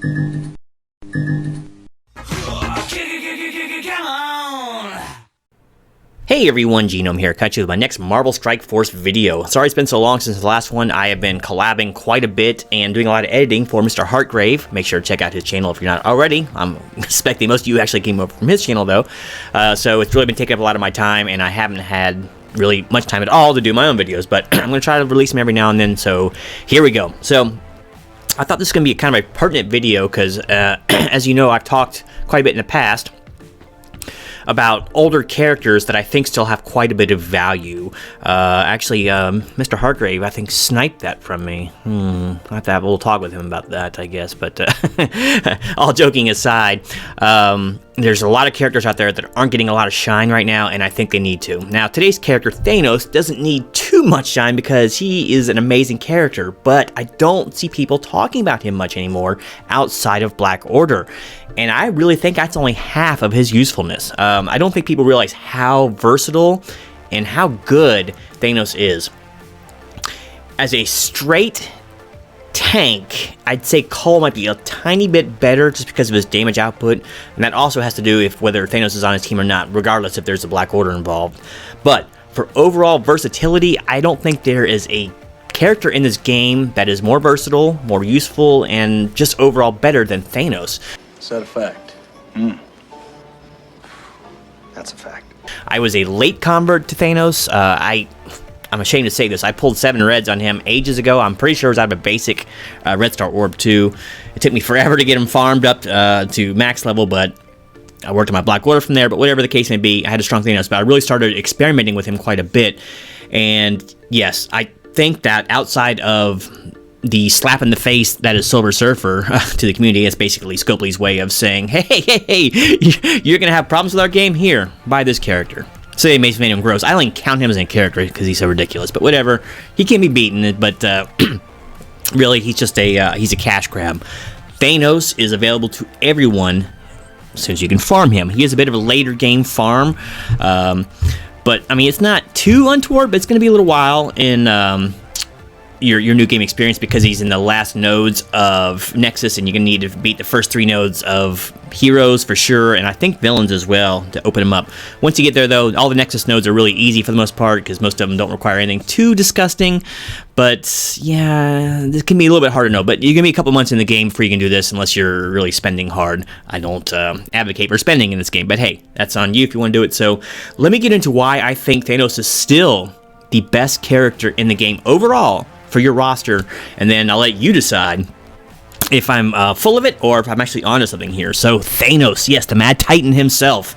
Hey everyone, Genome here, catch you with my next Marvel Strike Force video. Sorry it's been so long since the last one. I have been collabing quite a bit and doing a lot of editing for Mr. Heartgrave. Make sure to check out his channel if you're not already. I'm expecting most of you actually came over from his channel though. So it's really been taking up a lot of my time and I haven't had really much time at all to do my own videos, but I'm going to try to release them every now and then, so here we go. So I thought this was going to be kind of a pertinent video because as you know, I've talked quite a bit in the past about older characters that I think still have quite a bit of value. Actually, Mr. Heartgrave, I think, sniped that from me. I have to have a little talk with him about that, I guess, but all joking aside, there's a lot of characters out there that aren't getting a lot of shine right now, and I think they need to. Now, today's character, Thanos, doesn't need too much shine because he is an amazing character, but I don't see people talking about him much anymore outside of Black Order. And I really think that's only half of his usefulness. I don't think people realize how versatile and how good Thanos is. As a straight tank, I'd say Cole might be a tiny bit better just because of his damage output. And that also has to do with whether Thanos is on his team or not, regardless if there's a Black Order involved. But for overall versatility, I don't think there is a character in this game that is more versatile, more useful, and just overall better than Thanos. Is that a fact? That's a fact. I was a late convert to Thanos. I'm ashamed to say this. I pulled 7 reds on him ages ago. I'm pretty sure it was out of a basic Red Star Orb too. It took me forever to get him farmed up to max level, but I worked on my Black Order from there. But whatever the case may be, I had a strong Thanos, but I really started experimenting with him quite a bit. And yes, I think that outside of the slap in the face that is Silver Surfer to the community, is basically Scopely's way of saying, hey, you're gonna have problems with our game? Here, buy this character. So they made him gross. I only count him as a character because he's so ridiculous, but whatever. He can be beaten, but really, he's just he's a cash grab. Thanos is available to everyone as soon as you can farm him. He is a bit of a later game farm, but I mean, it's not too untoward, but it's gonna be a little while in your new game experience because he's in the last nodes of Nexus, and you're gonna need to beat the first 3 nodes of heroes for sure, and I think villains as well to open them up. Once you get there though, all the Nexus nodes are really easy for the most part because most of them don't require anything too disgusting, but yeah, this can be a little bit hard to know, but you're gonna be a couple months in the game before you can do this unless you're really spending hard. I don't advocate for spending in this game, but hey, that's on you if you want to do it. So let me get into why I think Thanos is still the best character in the game overall for your roster, and then I'll let you decide if I'm full of it or if I'm actually onto something here. So Thanos, yes, the Mad Titan himself.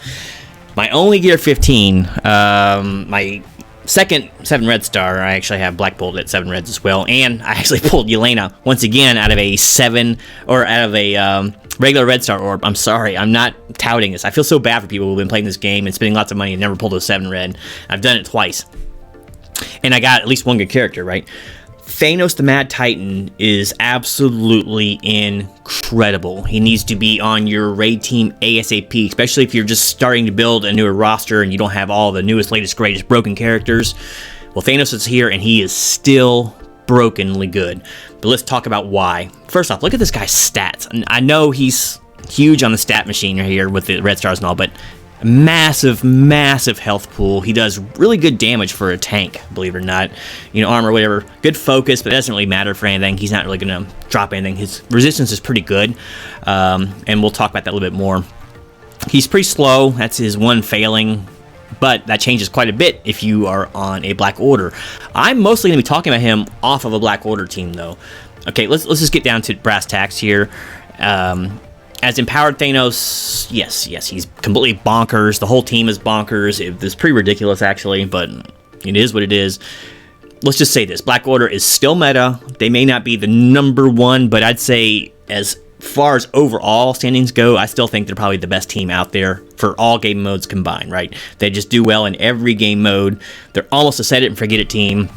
My only gear 15, my second 7 red star, I actually have Black Bolt at 7 reds as well, and I actually pulled Yelena once again out of a 7, or out of a regular red star orb. I'm sorry, I'm not touting this. I feel so bad for people who've been playing this game and spending lots of money and never pulled a 7 red. I've done it twice, and I got at least one good character, right? Thanos the Mad Titan is absolutely incredible. He needs to be on your raid team ASAP, especially if you're just starting to build a newer roster and you don't have all the newest, latest, greatest broken characters. Well, Thanos is here and he is still brokenly good. But let's talk about why. First off, look at this guy's stats. And I know he's huge on the stat machine here with the red stars and all, but massive health pool. He does really good damage for a tank, believe it or not. You know, armor, whatever. Good focus, but it doesn't really matter for anything. He's not really going to drop anything. His resistance is pretty good, and we'll talk about that a little bit more. He's pretty slow. That's his one failing, but that changes quite a bit if you are on a Black Order. I'm mostly going to be talking about him off of a Black Order team, though. Okay, let's just get down to brass tacks here. As empowered Thanos, yes, he's completely bonkers. The whole team is bonkers. It's pretty ridiculous, actually, but it is what it is. Let's just say this. Black Order is still meta. They may not be the #1, but I'd say as far as overall standings go, I still think they're probably the best team out there for all game modes combined, right? They just do well in every game mode. They're almost a set it and forget it team.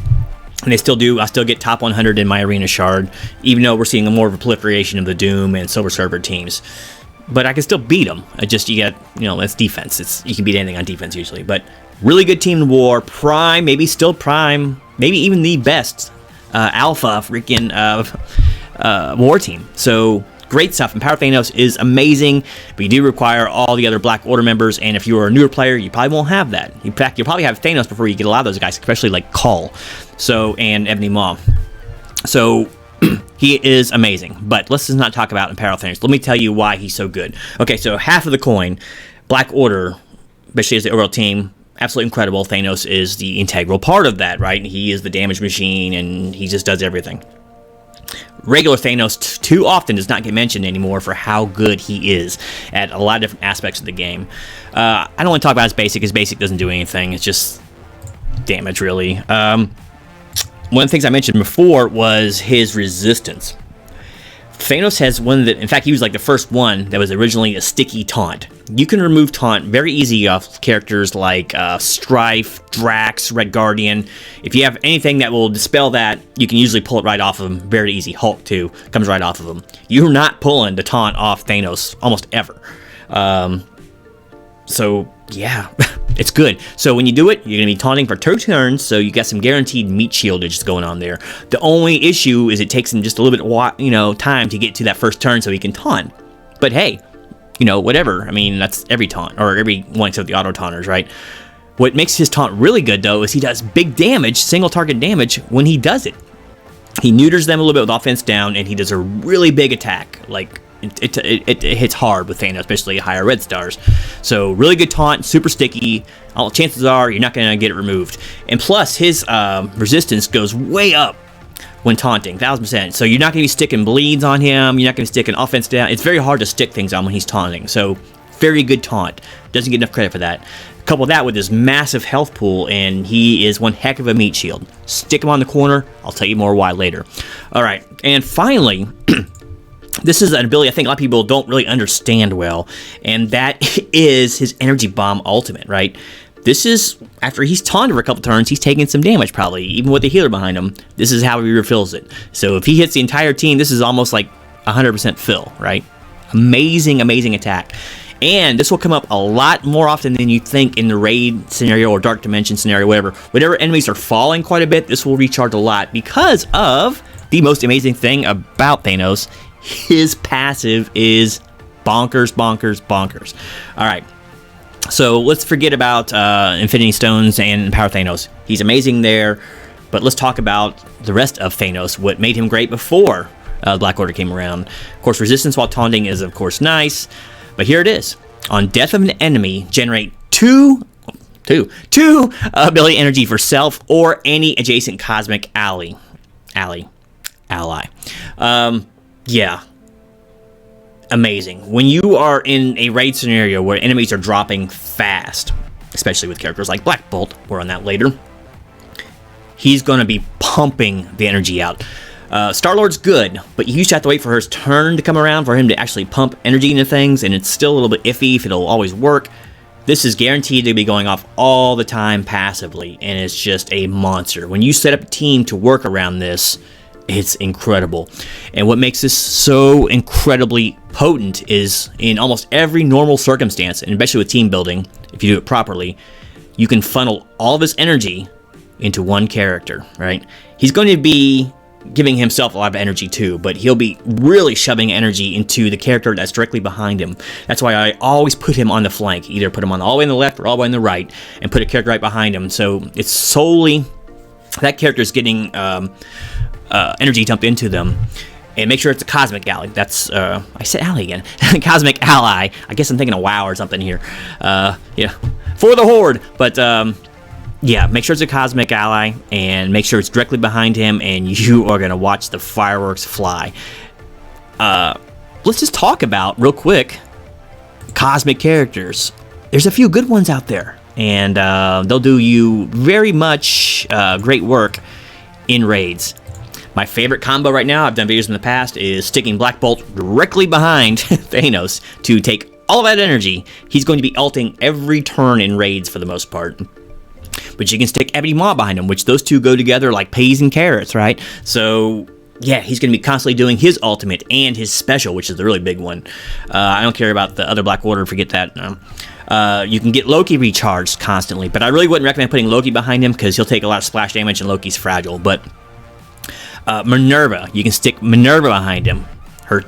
And they still do. I still get top 100 in my arena shard, even though we're seeing more of a proliferation of the Doom and Silver Surfer teams. But I can still beat them. You get, that's defense. You can beat anything on defense usually. But really good team in war. Prime, maybe still prime, maybe even the best alpha freaking war team. So great stuff. And Power Thanos is amazing, but you do require all the other Black Order members, and if you are a newer player, you probably won't have that. In fact, you'll probably have Thanos before you get a lot of those guys, especially like Call, and Ebony Maw. So he is amazing, but let's just not talk about Power Thanos. Let me tell you why he's so good. Okay, so half of the coin, Black Order, especially as the overall team, absolutely incredible. Thanos is the integral part of that, right? He is the damage machine, and he just does everything. Regular Thanos too often does not get mentioned anymore for how good he is at a lot of different aspects of the game. I don't want to talk about his basic. His basic doesn't do anything. It's just damage, really. One of the things I mentioned before was his resistance. Thanos has one that, in fact, he was like the first one that was originally a sticky taunt. You can remove taunt very easy off characters like Strife, Drax, Red Guardian. If you have anything that will dispel that, you can usually pull it right off of them. Very easy. Hulk, too, comes right off of them. You're not pulling the taunt off Thanos almost ever. So, yeah, it's good. So when you do it, you're going to be taunting for 2 turns, so you got some guaranteed meat shieldage going on there. The only issue is it takes him just a little bit, time to get to that first turn so he can taunt. But hey, whatever. I mean, that's every taunt, or every one except the auto taunters, right? What makes his taunt really good, though, is he does big damage, single target damage, when he does it. He neuters them a little bit with offense down, and he does a really big attack, like... It hits hard with Thanos, especially higher red stars. So really good taunt, super sticky. All chances are you're not going to get it removed. And plus, his resistance goes way up when taunting, 1000%. So you're not going to be sticking bleeds on him. You're not going to be sticking offense down. It's very hard to stick things on when he's taunting. So very good taunt. Doesn't get enough credit for that. Couple that with his massive health pool, and he is one heck of a meat shield. Stick him on the corner. I'll tell you more why later. All right, and finally. This is an ability I think a lot of people don't really understand well, and that is his Energy Bomb Ultimate, right? This is, after he's taunted for a couple turns, he's taking some damage probably, even with the healer behind him. This is how he refills it. So if he hits the entire team, this is almost like 100% fill, right? Amazing, amazing attack. And this will come up a lot more often than you think in the raid scenario or dark dimension scenario, whatever. Whenever enemies are falling quite a bit, this will recharge a lot because of the most amazing thing about Thanos. His passive is bonkers, bonkers, bonkers. All right, so let's forget about Infinity Stones and Power Thanos. He's amazing there, but let's talk about the rest of Thanos, what made him great before Black Order came around. Of course, resistance while taunting is, of course, nice, but here it is. On death of an enemy, generate two ability energy for self or any adjacent cosmic ally. Yeah. Amazing. When you are in a raid scenario where enemies are dropping fast, especially with characters like Black Bolt, we're on that later, he's going to be pumping the energy out. Star-Lord's good, but you used to have to wait for his turn to come around for him to actually pump energy into things, and it's still a little bit iffy if it'll always work. This is guaranteed to be going off all the time passively, and it's just a monster. When you set up a team to work around this, it's incredible. And what makes this so incredibly potent is in almost every normal circumstance, and especially with team building, if you do it properly, you can funnel all of his energy into one character, right? He's going to be giving himself a lot of energy too, but he'll be really shoving energy into the character that's directly behind him. That's why I always put him on the flank, either put him all the way on the left or all the way on the right, and put a character right behind him. So it's solely that character's getting energy dumped into them, and make sure it's a cosmic ally. That's I said ally again. Cosmic ally. I guess I'm thinking of WoW or something here. Yeah, for the Horde. But yeah, make sure it's a cosmic ally, and make sure it's directly behind him, and you are gonna watch the fireworks fly. Let's just talk about real quick cosmic characters. There's a few good ones out there, and they'll do you very much great work in raids. My favorite combo right now, I've done videos in the past, is sticking Black Bolt directly behind Thanos to take all of that energy. He's going to be ulting every turn in raids for the most part. But you can stick Ebony Maw behind him, which those two go together like peas and carrots, right? So, yeah, he's going to be constantly doing his ultimate and his special, which is the really big one. I don't care about the other Black Order, forget that. You can get Loki recharged constantly, but I really wouldn't recommend putting Loki behind him because he'll take a lot of splash damage and Loki's fragile. But Minerva, you can stick Minerva behind him. her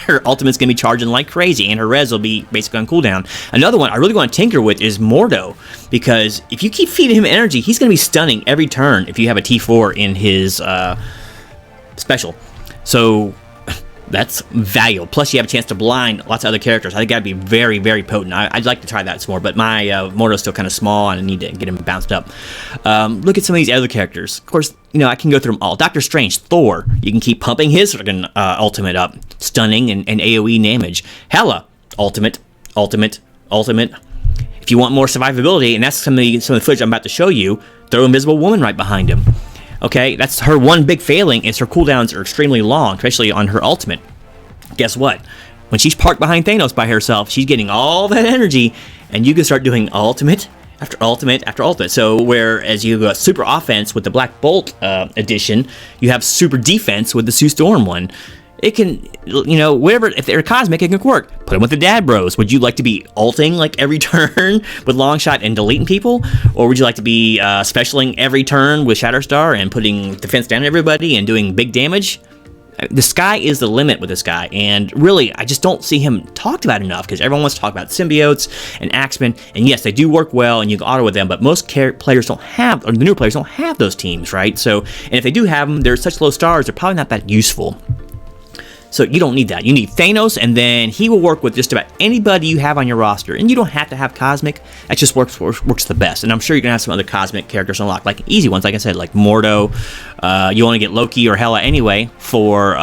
her ultimate's gonna be charging like crazy, and her res will be basically on cooldown. Another one I really want to tinker with is Mordo, because if you keep feeding him energy, he's gonna be stunning every turn if you have a T4 in his special. So that's valuable. Plus, you have a chance to blind lots of other characters. I think that'd be very, very potent. I'd like to try that some more, but my Mordo's still kind of small, and I need to get him bounced up. Look at some of these other characters. Of course, I can go through them all. Doctor Strange, Thor, you can keep pumping his ultimate up. Stunning and AoE damage. Hela, ultimate. If you want more survivability, and that's some of the footage I'm about to show you, throw Invisible Woman right behind him. Okay, that's her one big failing, is her cooldowns are extremely long, especially on her ultimate. Guess what? When she's parked behind Thanos by herself, she's getting all that energy, and you can start doing ultimate after ultimate after ultimate. So whereas you got super offense with the Black Bolt edition, you have super defense with the Sue Storm one. It can, whatever, if they're cosmic, it can work. Put them with the dad bros. Would you like to be ulting like every turn with long shot and deleting people? Or would you like to be specialing every turn with Shatterstar and putting defense down on everybody and doing big damage? The sky is the limit with this guy, and really, I just don't see him talked about enough, because everyone wants to talk about symbiotes and Axemen, and yes, they do work well, and you can auto with them, but most players don't have, or the newer players don't have those teams, right? So, and if they do have them, they're such low stars, they're probably not that useful. So you don't need that. You need Thanos, and then he will work with just about anybody you have on your roster. And you don't have to have Cosmic. That just works the best. And I'm sure you're going to have some other Cosmic characters unlocked, like easy ones, like I said, like Mordo. You want to get Loki or Hela anyway for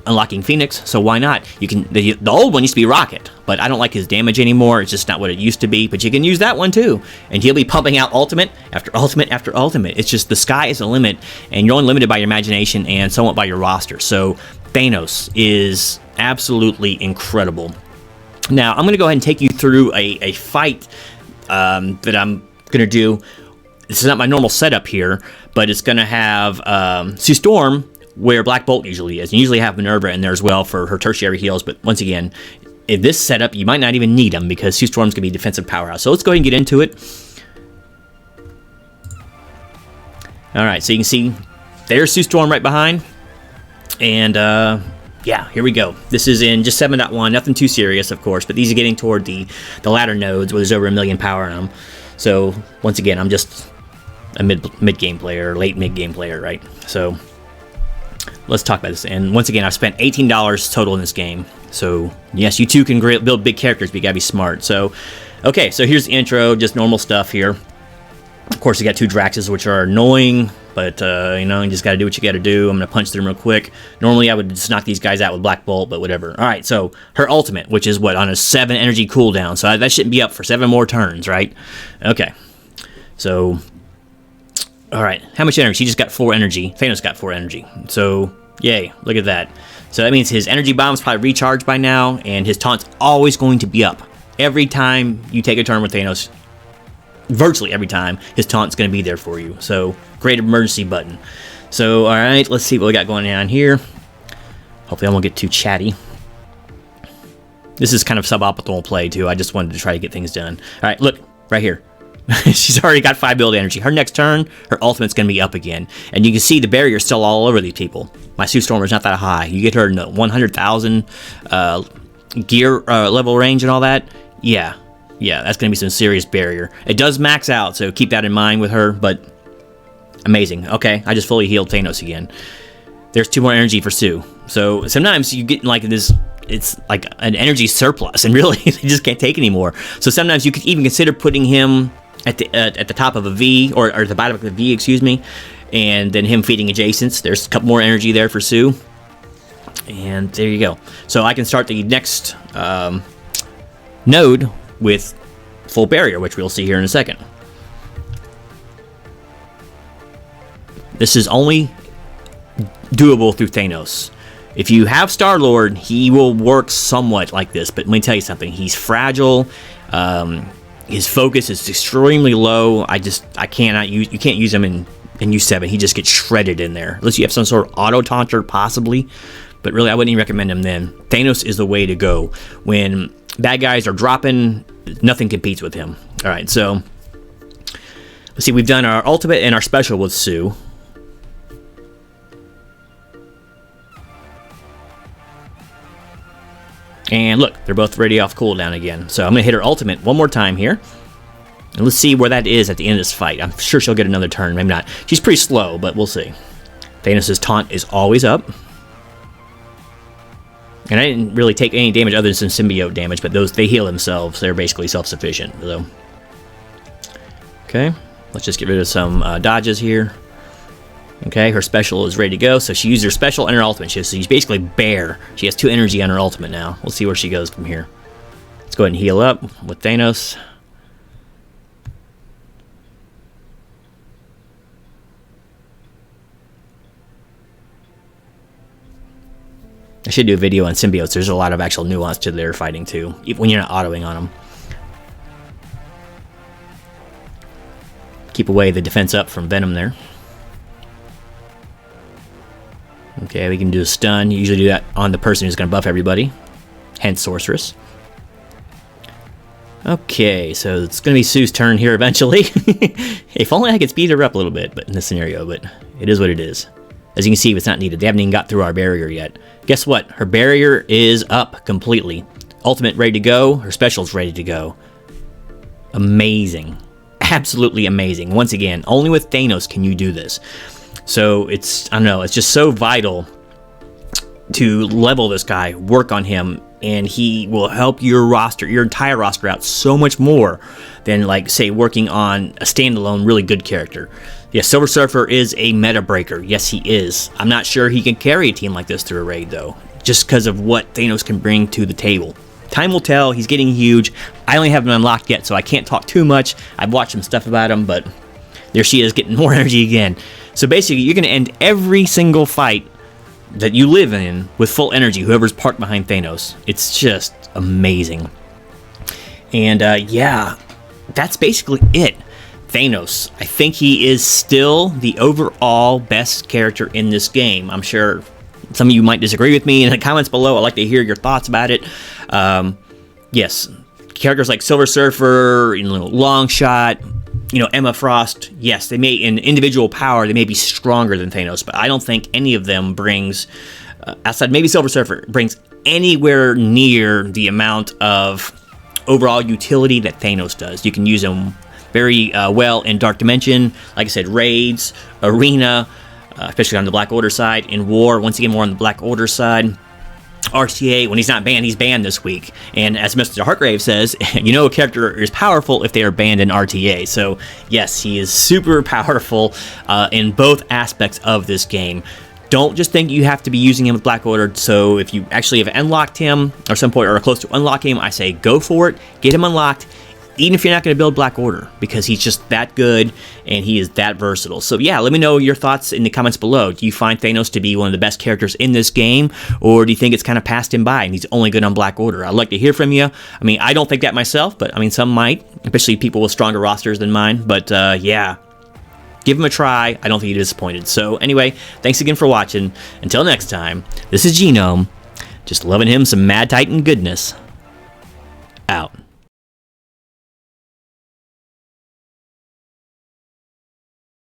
unlocking Phoenix, so why not? You can. The old one used to be Rocket, but I don't like his damage anymore. It's just not what it used to be. But you can use that one too, and he'll be pumping out ultimate after ultimate after ultimate. It's just the sky is the limit, and you're only limited by your imagination and somewhat by your roster. So Thanos is absolutely incredible. Now I'm going to go ahead and take you through a fight that I'm going to do. This is not my normal setup here, but it's going to have Sue Storm, where Black Bolt usually is. And usually have Minerva in there as well for her tertiary heals, but once again, in this setup, you might not even need them because Sue Storm's going to be a defensive powerhouse. So let's go ahead and get into it. Alright, so you can see there's Sue Storm right behind. And, yeah, here we go. This is in just 7.1, nothing too serious, of course, but these are getting toward the latter nodes where there's over 1 million power in them. So, once again, I'm just a mid-game player, late mid-game player, right? So let's talk about this. And once again, I've spent $18 total in this game. So yes, you too can build big characters, but you gotta be smart. So, okay, so here's the intro, just normal stuff here. Of course, you got 2 Draxes, which are annoying, but you just gotta do what you gotta do. I'm gonna punch through them real quick. Normally, I would just knock these guys out with Black Bolt, but whatever. All right, so her ultimate, which is what, on a 7 energy cooldown. So that shouldn't be up for 7 more turns, right? Okay, so. Alright, how much energy? She just got 4 energy. Thanos got 4 energy. So, yay, look at that. So that means his energy bomb's probably recharged by now, and his taunt's always going to be up. Every time you take a turn with Thanos, virtually every time, his taunt's going to be there for you. So, great emergency button. So, alright, let's see what we got going on here. Hopefully I won't get too chatty. This is kind of suboptimal play, too. I just wanted to try to get things done. Alright, look, right here. She's already got 5 build energy. Her next turn, her ultimate's going to be up again. And you can see the barrier's still all over these people. My Sue Stormer's not that high. You get her in the 100,000 gear level range and all that. Yeah, that's going to be some serious barrier. It does max out, so keep that in mind with her, but amazing. Okay, I just fully healed Thanos again. There's 2 more energy for Sue. So sometimes you get like this... It's like an energy surplus, and really, they just can't take anymore. So sometimes you could even consider putting him at the top of a V, or at the bottom of a V, excuse me, and then him feeding adjacents. There's a couple more energy there for Sue, and there you go. So I can start the next node with full barrier, which we'll see here in a second. This is only doable through Thanos. If you have Star-Lord, he will work somewhat like this, but let me tell you something. He's fragile. His focus is extremely low. You can't use him in U7. He just gets shredded in there. Unless you have some sort of auto-taunter, possibly. But really, I wouldn't even recommend him then. Thanos is the way to go. When bad guys are dropping, nothing competes with him. Alright, so let's see. We've done our ultimate and our special with Sue. And look, they're both ready off cooldown again. So I'm going to hit her ultimate one more time here. And let's see where that is at the end of this fight. I'm sure she'll get another turn, maybe not. She's pretty slow, but we'll see. Thanos' taunt is always up. And I didn't really take any damage other than some symbiote damage, but those, they heal themselves. They're basically self-sufficient. So. Okay, let's just get rid of some dodges here. Okay, her special is ready to go, so she used her special and her ultimate. She's basically bare. She has 2 energy on her ultimate now. We'll see where she goes from here. Let's go ahead and heal up with Thanos. I should do a video on symbiotes. There's a lot of actual nuance to their fighting too, even when you're not autoing on them. Keep away the defense up from Venom there. Okay, we can do a stun. You usually do that on the person who's going to buff everybody. Hence Sorceress. Okay, so it's going to be Sue's turn here eventually. If only I could speed her up a little bit but in this scenario, but it is what it is. As you can see, it's not needed. They haven't even got through our barrier yet. Guess what? Her barrier is up completely. Ultimate ready to go. Her special's ready to go. Amazing. Absolutely amazing. Once again, only with Thanos can you do this. So it's, I don't know, it's just so vital to level this guy, work on him, and he will help your roster, your entire roster out so much more than, like, say, working on a standalone really good character. Yes, Silver Surfer is a meta breaker. Yes, he is. I'm not sure he can carry a team like this through a raid, though, just because of what Thanos can bring to the table. Time will tell. He's getting huge. I only haven't unlocked yet, so I can't talk too much. I've watched some stuff about him, but there she is getting more energy again. So basically, you're going to end every single fight that you live in with full energy, whoever's parked behind Thanos. It's just amazing. And yeah, that's basically it. Thanos. I think he is still the overall best character in this game. I'm sure some of you might disagree with me in the comments below. I'd like to hear your thoughts about it. Yes, characters like Silver Surfer, Longshot, Emma Frost, yes, they may, in individual power, they may be stronger than Thanos, but I don't think any of them brings, outside maybe Silver Surfer, brings anywhere near the amount of overall utility that Thanos does. You can use him very well in Dark Dimension, like I said, raids, arena, especially on the Black Order side, in war, once again, more on the Black Order side. RTA, when he's not banned, he's banned this week. And as Mr. Hartgrave says, a character is powerful if they are banned in RTA. So, yes, he is super powerful in both aspects of this game. Don't just think you have to be using him with Black Order. So, if you actually have unlocked him, or some point, or are close to unlocking him, I say go for it, get him unlocked, even if you're not going to build Black Order, because he's just that good and he is that versatile. So yeah, let me know your thoughts in the comments below. Do you find Thanos to be one of the best characters in this game, or do you think it's kind of passed him by and he's only good on Black Order? I'd like to hear from you. I mean, I don't think that myself, but I mean, some might, especially people with stronger rosters than mine. But yeah, give him a try. I don't think you're disappointed. So anyway, thanks again for watching. Until next time, this is Genome, just loving him some Mad Titan goodness. Out.